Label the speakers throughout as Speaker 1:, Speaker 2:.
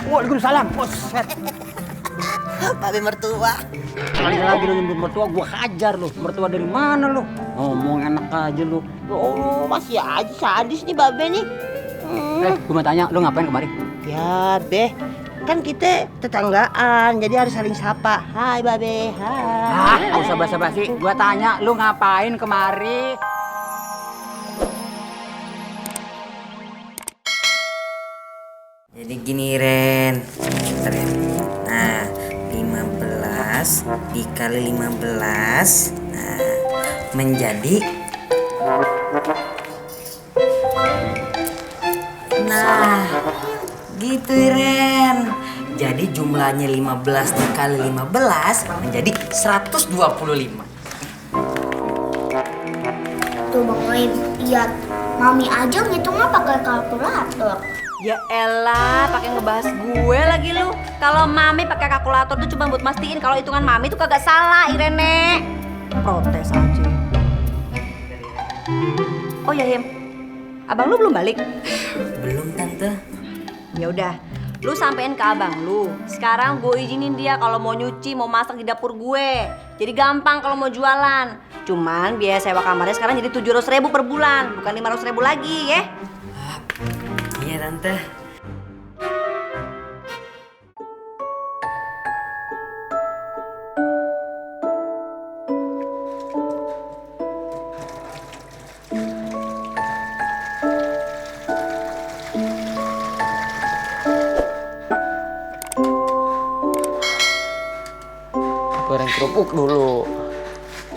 Speaker 1: Waalaikumsalam. Buset.
Speaker 2: Babe mertua.
Speaker 1: Sekali lagi lu nyebut mertua, gua hajar lu. Mertua dari mana lu? Ngomong enak aja lu.
Speaker 2: Oh, masih aja sadis nih babe nih.
Speaker 1: Gua mau tanya, lu ngapain kemari?
Speaker 2: Ya, Be. Kan kita tetanggaan, jadi harus saling sapa. Hai, Babe. Hai.
Speaker 1: Gak usah basa-basi. Gua tanya, lu ngapain kemari?
Speaker 3: Jadi gini Ren. Bentar ya. Nah, 15 dikali 15 menjadi gitu Ren. Jadi jumlahnya 15 dikali 15 menjadi 125.
Speaker 4: Tuh Bang Oim, lihat. Mami aja ngitungnya pakai kalkulator.
Speaker 5: Ya elah, pakai ngebahas gue lagi lu. Kalau mami pakai kalkulator tuh cuma buat mastiin kalau hitungan mami tuh kagak salah, Irene. Protes aja. Oh ya Him, abang lu belum balik?
Speaker 3: Belum tante.
Speaker 5: Ya udah, lu sampein ke abang lu. Sekarang gue izinin dia kalau mau nyuci, mau masak di dapur gue. Jadi gampang kalau mau jualan. Cuman biaya sewa kamarnya sekarang jadi 700.000 per bulan, bukan 500.000 lagi ya.
Speaker 3: Iya tante.
Speaker 6: Goreng kerupuk dulu.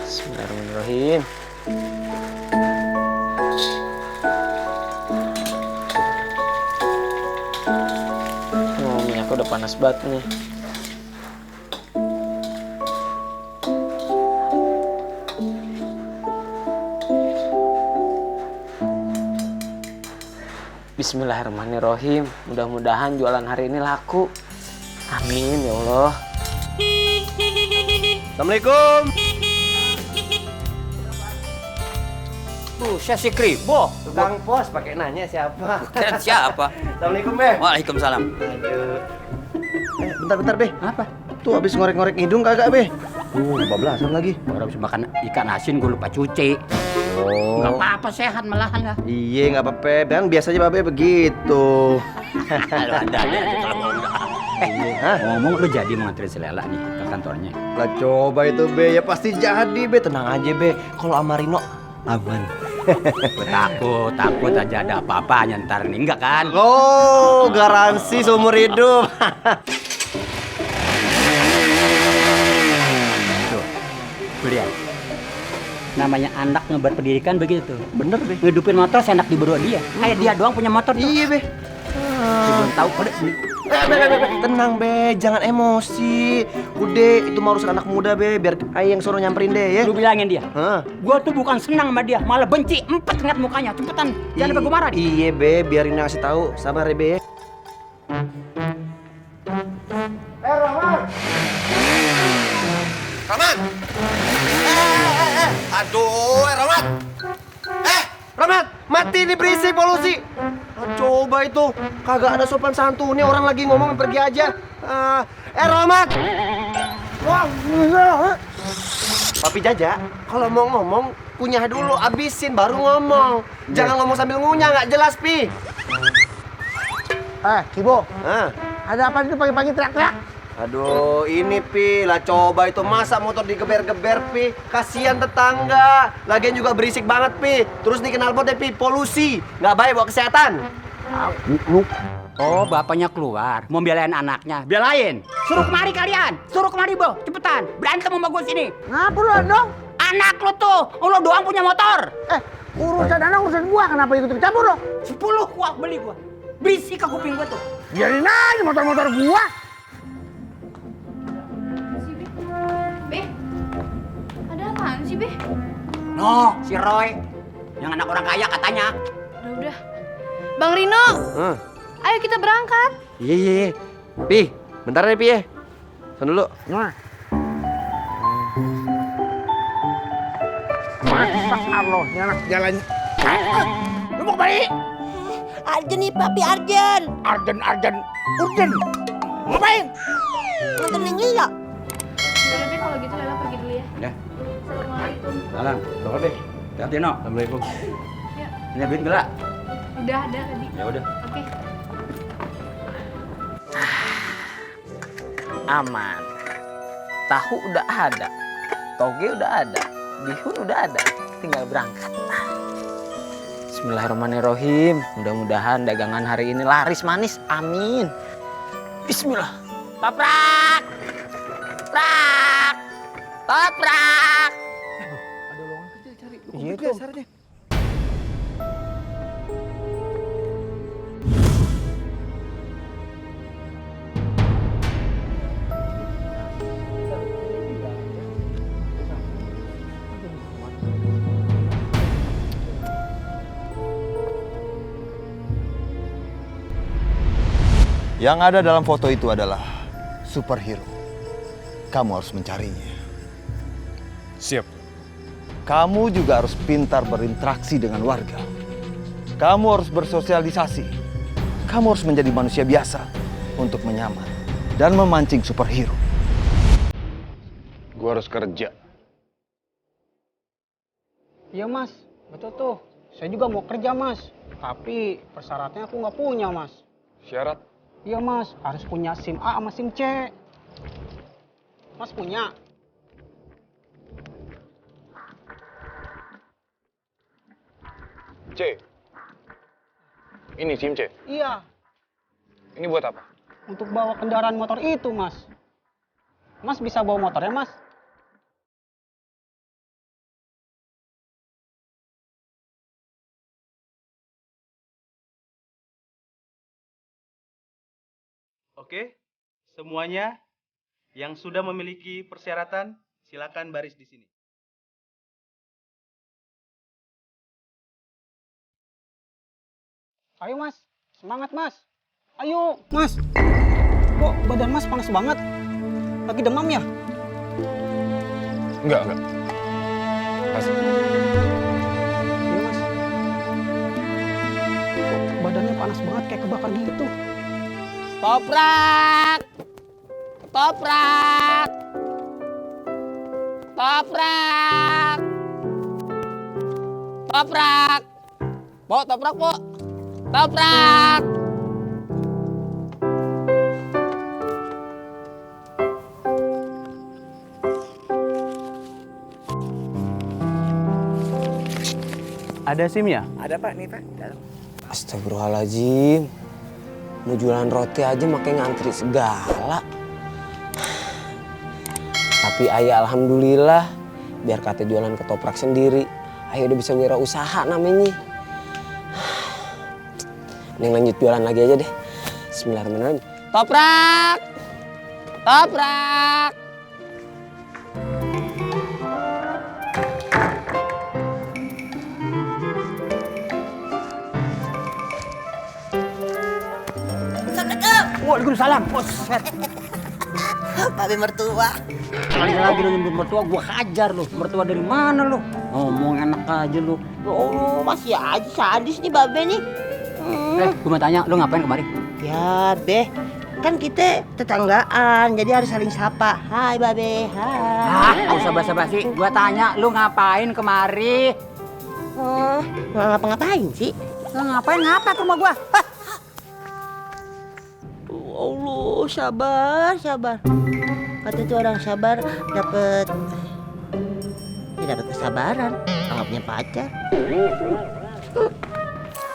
Speaker 6: Bismillahirrahmanirrahim. Oh, minyaknya udah panas banget nih. Bismillahirrahmanirrahim. Mudah-mudahan jualan hari ini laku. Amin ya Allah.
Speaker 7: Assalamualaikum.
Speaker 1: Saya si Kribo.
Speaker 7: Tukang pos pakai nanya siapa?
Speaker 1: Bukan siapa?
Speaker 7: Assalamualaikum, Be.
Speaker 1: Waalaikumsalam.
Speaker 7: Aduh. Bentar, Be.
Speaker 1: Apa?
Speaker 7: Tuh habis ngorek-ngorek hidung kagak, Be? Bablasan lagi.
Speaker 1: Orang habis makan ikan asin, gue lupa cuci.
Speaker 7: Oh.
Speaker 1: Gak apa-apa, sehat malahan lah.
Speaker 7: Iya, nggak apa-apa. Kan biasanya Babe begitu.
Speaker 1: Lu ada aja kalau mau.
Speaker 7: Hah?
Speaker 1: Ngomong lu jadi mau nganterin si Lela nih ke kantornya.
Speaker 7: Lah coba itu, Be. Ya pasti jadi, Be. Tenang aja, Be. Kalau sama Rino aman.
Speaker 1: Gue takut aja ada apa-apa ntar nih, enggak kan?
Speaker 7: Oh, garansi seumur hidup.
Speaker 1: Tuh, lihat. Namanya anak ngebar pendidikan begitu tuh.
Speaker 7: Bener, Be.
Speaker 1: Ngidupin motor seenak di berdua dia. Kayak dia doang punya motor tuh.
Speaker 7: Iya, Be.
Speaker 1: Belum tahu udah.
Speaker 7: Be. Tenang, Be. Jangan emosi. Udah, itu mau urusan anak muda, Be. Biar Ayah yang suruh nyamperin deh, ya.
Speaker 1: Lu bilangin dia.
Speaker 7: Hah?
Speaker 1: Gua tuh bukan senang sama dia, malah benci. Empet ngeliat mukanya, cepetan. Jangan sampai gua marah dia.
Speaker 7: Iya, Be. Biarin ngasih tahu. Sabar ya, Be.
Speaker 8: Rahmat! Aduh, Rahmat!
Speaker 7: Rahmat, mati nih berisik polusi. Coba itu, kagak ada sopan santunnya, orang lagi ngomong pergi aja. Rahmat! Wah, Papi Jaja, kalau mau ngomong kunyah dulu, abisin baru ngomong. Jangan ngomong sambil ngunyah, nggak jelas, Pi.
Speaker 9: Kibo,
Speaker 7: Ah.
Speaker 9: ada apa itu pagi-pagi teriak-teriak?
Speaker 7: Aduh, ini Pi, lah coba itu masa motor digeber-geber Pi, kasihan tetangga. Lagian juga berisik banget Pi. Terus nih knalpotnya Pi, polusi, nggak baik buat kesehatan.
Speaker 1: Oh, bapaknya keluar, mau belain anaknya. Belain. Suruh kemari kalian. Suruh kemari, Bo. Cepetan. Berantem sama gua sini.
Speaker 9: Ngapa lu dong?
Speaker 1: Anak lu tuh, lu doang punya motor.
Speaker 9: Urusan anak urusan gua, kenapa ikut campur lo?
Speaker 1: 10 gua beli gua. Berisik ke kuping gua tuh.
Speaker 9: Biarin aja motor-motor gua.
Speaker 5: Be, ada apaan sih, Be?
Speaker 1: No, si Roy. Yang anak orang kaya katanya.
Speaker 5: Udah. Bang Rino, ayo kita berangkat.
Speaker 7: Iya. Pi, bentar ya Pi ya. Sana dulu.
Speaker 9: Allah, ini anak jalan. Lu mau kembali?
Speaker 2: Arjen nih, Papi Arjen.
Speaker 9: Arjen, urgen. Ngapain?
Speaker 2: Nonton yang Lia.
Speaker 8: Udah deh kalau gitu Lela pergi dulu ya.
Speaker 1: Ya.
Speaker 8: Assalamualaikum.
Speaker 1: Salam. Doa deh. Hati-hati no. Assalamualaikum.
Speaker 8: Ya.
Speaker 1: Ini duit gelak.
Speaker 8: Udah ada tadi.
Speaker 1: Ya udah.
Speaker 8: Oke.
Speaker 6: Aman. Tahu udah ada. Toge udah ada. Bihun udah ada. Tinggal berangkat. Bismillahirrahmanirrahim. Mudah-mudahan dagangan hari ini laris manis. Amin. Bismillah. Toprak. Toprak. Toprak.
Speaker 7: Ada lowongan kerja cari. Lu
Speaker 6: Iya
Speaker 7: kerja
Speaker 6: tuh.
Speaker 7: syaratnya.
Speaker 10: Yang ada dalam foto itu adalah superhero. Kamu harus mencarinya.
Speaker 11: Siap.
Speaker 10: Kamu juga harus pintar berinteraksi dengan warga. Kamu harus bersosialisasi. Kamu harus menjadi manusia biasa untuk menyamar dan memancing superhero.
Speaker 11: Gua harus kerja.
Speaker 9: Iya mas, betul tuh. Saya juga mau kerja mas. Tapi persyaratannya aku nggak punya mas.
Speaker 11: Syarat?
Speaker 9: Iya mas, harus punya SIM A sama SIM C. Mas punya?
Speaker 11: C. Ini SIM C.
Speaker 9: Iya,
Speaker 11: Ini buat apa?
Speaker 9: untuk bawa kendaraan motor itu mas. Mas bisa bawa motornya mas?
Speaker 12: Oke, semuanya yang sudah memiliki persyaratan, silakan baris di sini.
Speaker 9: Ayo mas, semangat mas. Ayo mas. Kok badan mas panas banget? Lagi demam ya?
Speaker 11: Enggak. Mas,
Speaker 9: Iya mas. Kok badannya panas banget kayak kebakar gitu?
Speaker 6: Toprak. Toprak. Toprak. Toprak. Po, toprak, po. Toprak.
Speaker 12: Ada SIM ya?
Speaker 7: Ada Pak, nih Pak. Dalam.
Speaker 6: Astagfirullahaladzim. Mau jualan roti aja makanya ngantri segala. Tapi ayah alhamdulillah biar kata jualan ketoprak sendiri. Ayah udah bisa wirausaha namanya. Neng lanjut jualan lagi aja deh. Bismillahirrahmanirrahim. Toprak! Toprak!
Speaker 2: Waalaikumsalam. Buset. Babe mertua.
Speaker 1: Sekali lagi lu nyebut mertua, gua hajar lu. Mertua dari mana lu? Ngomong enak aja lu.
Speaker 2: Oh, masih aja sadis nih babe nih.
Speaker 1: Gua mau tanya, lu ngapain kemari?
Speaker 2: Ya, Be. Kan kita tetanggaan, jadi harus saling sapa. Hai, Babe. Hai.
Speaker 1: Nggak usah basa-basi. Gua tanya, lu ngapain kemari?
Speaker 2: Oh, nggak ngapa-ngapain sih.
Speaker 1: Lu ngapain ngapa ke rumah gua? Hah?
Speaker 2: Allah, sabar. Kata tuh orang sabar dapat kesabaran. Kalau punya pacar.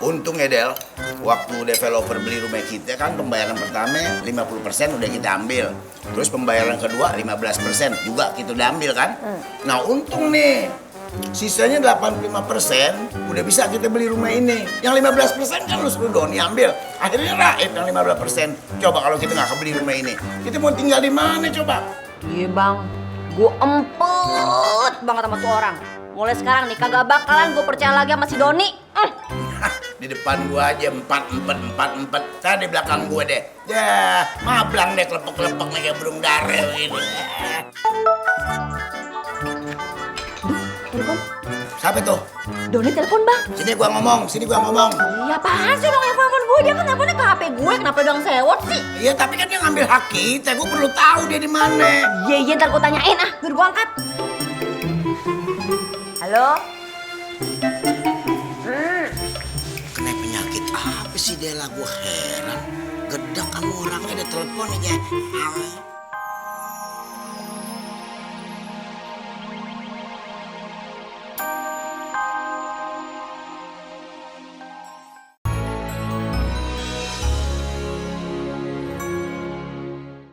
Speaker 13: Untung ya Del, waktu developer beli rumah kita kan pembayaran pertama 50% udah kita ambil. Terus pembayaran kedua 15% juga kita udah ambil kan. Nah untung nih, sisanya 85% udah bisa kita beli rumah ini. Yang 15% kan lu suruh Doni ambil. Akhirnya raib yang 15%. Coba kalau kita nggak kebeli rumah ini, kita mau tinggal di mana coba?
Speaker 5: Iya bang, gue empet banget sama tuh orang. Mulai sekarang nih kagak bakalan gue percaya lagi sama si Doni.
Speaker 13: Di depan gua aja 4. Saya di belakang gua deh. Ya, mablang deh kelepek-kelepek nih kayak burung darel ini. Siapa itu?
Speaker 5: Doni telepon bang.
Speaker 13: Sini gua ngomong,
Speaker 5: Iya apaan sih dong telepon gue? Dia kan teleponnya ke HP gue, kenapa dong sewot sih?
Speaker 13: Iya, tapi kan dia ngambil hak kita, gua perlu tahu dia di mana.
Speaker 5: Iya, ntar gue tanyain biar gue angkat. Halo?
Speaker 13: Kena penyakit apa sih dia lah, gua heran. Gedak sama orangnya, dia telepon aja.